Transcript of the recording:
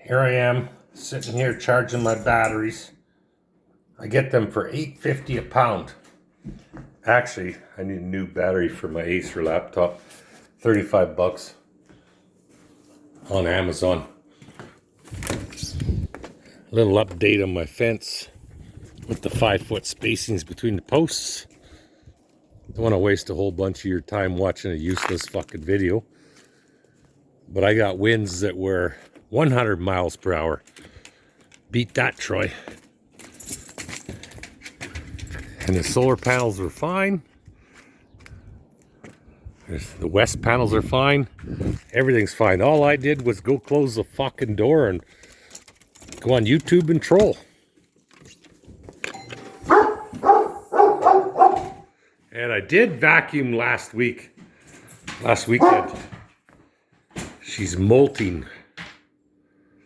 Here I am, sitting here charging my batteries. I get them for $8.50 a pound. Actually, I need a new battery for my Acer laptop. 35 bucks on Amazon. A little update on my fence with the 5-foot spacings between the posts. Don't want to waste a whole bunch of your time watching a useless fucking video. But I got winds that were 100 miles per hour. Beat that, Troy. And the solar panels are fine. The west panels are fine. Everything's fine. All I did was go close the fucking door and go on YouTube and troll. And I did vacuum last weekend. She's molting.